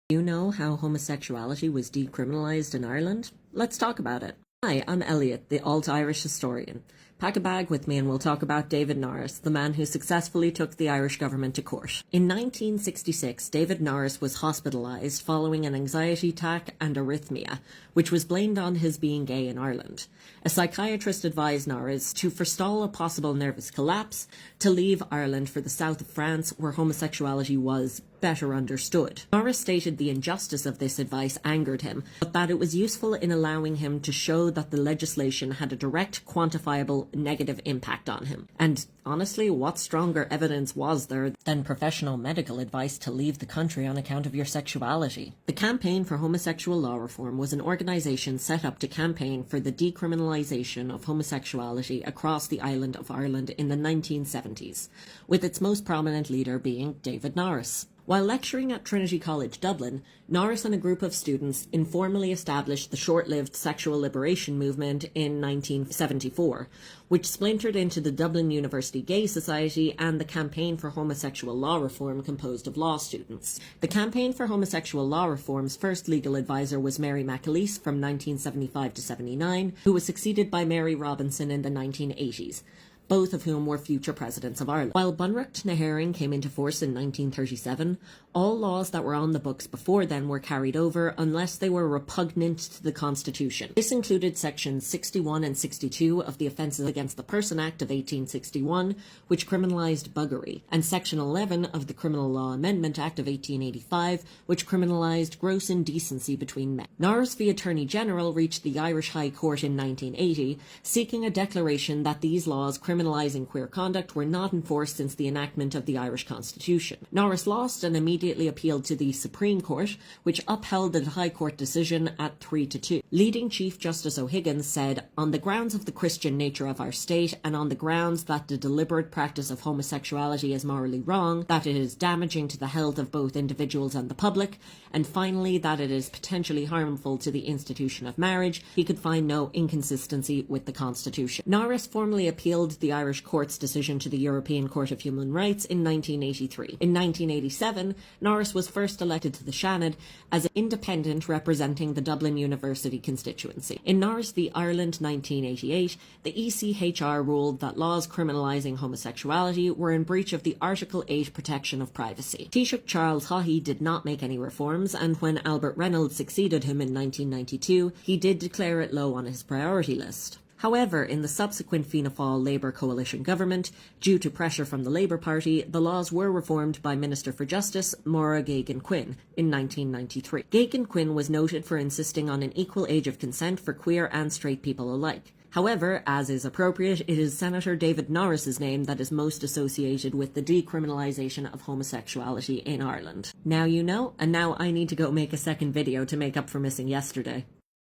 You know how homosexuality was decriminalised in Ireland? Let's talk about it. Hi, I'm Elliot, the alt-Irish historian. Pack a bag with me and we'll talk about David Norris, the man who successfully took the Irish government to court. In 1966, David Norris was hospitalised following an anxiety attack and arrhythmia, which was blamed on his being gay in Ireland. A psychiatrist advised Norris to forestall a possible nervous collapse, to leave Ireland for the south of France where homosexuality was better understood. Norris stated the injustice of this advice angered him, but that it was useful in allowing him to show that the legislation had a direct, quantifiable, negative impact on him. And honestly, what stronger evidence was there than professional medical advice to leave the country on account of your sexuality? The Campaign for Homosexual Law Reform was an organisation set up to campaign for the decriminalisation of homosexuality across the island of Ireland in the 1970s, with its most prominent leader being David Norris. While lecturing at Trinity College Dublin, Norris and a group of students informally established the short-lived sexual liberation movement in 1974, which splintered into the Dublin University Gay Society and the Campaign for Homosexual Law Reform, composed of law students. The Campaign for Homosexual Law Reform's first legal advisor was Mary McAleese from 1975 to 79, who was succeeded by Mary Robinson in the 1980s. Both of whom were future presidents of Ireland. While Bunreacht na hÉireann came into force in 1937, all laws that were on the books before then were carried over unless they were repugnant to the Constitution. This included sections 61 and 62 of the Offences Against the Person Act of 1861, which criminalised buggery, and section 11 of the Criminal Law Amendment Act of 1885, which criminalised gross indecency between men. Norris v. Attorney General reached the Irish High Court in 1980, seeking a declaration that these laws criminalising queer conduct were not enforced since the enactment of the Irish Constitution. Norris lost and immediately appealed to the Supreme Court, which upheld the High Court decision at 3-2. Leading Chief Justice O'Higgins said, "On the grounds of the Christian nature of our state, and on the grounds that the deliberate practice of homosexuality is morally wrong, that it is damaging to the health of both individuals and the public, and finally that it is potentially harmful to the institution of marriage, he could find no inconsistency with the Constitution." Norris formally appealed the Irish court's decision to the European Court of Human Rights in 1983. In 1987, Norris was first elected to the Seanad as an independent representing the Dublin University constituency. In Norris v. Ireland 1988, the ECHR ruled that laws criminalising homosexuality were in breach of the Article 8 protection of privacy. Taoiseach Charles Haughey did not make any reforms, and when Albert Reynolds succeeded him in 1992, he did declare it low on his priority list. However, in the subsequent Fianna Fáil Labour coalition government, due to pressure from the Labour Party, the laws were reformed by Minister for Justice Maura Geoghegan-Quinn in 1993. Geoghegan-Quinn was noted for insisting on an equal age of consent for queer and straight people alike. However, as is appropriate, it is Senator David Norris's name that is most associated with the decriminalisation of homosexuality in Ireland. Now you know, and now I need to go make a second video to make up for missing yesterday.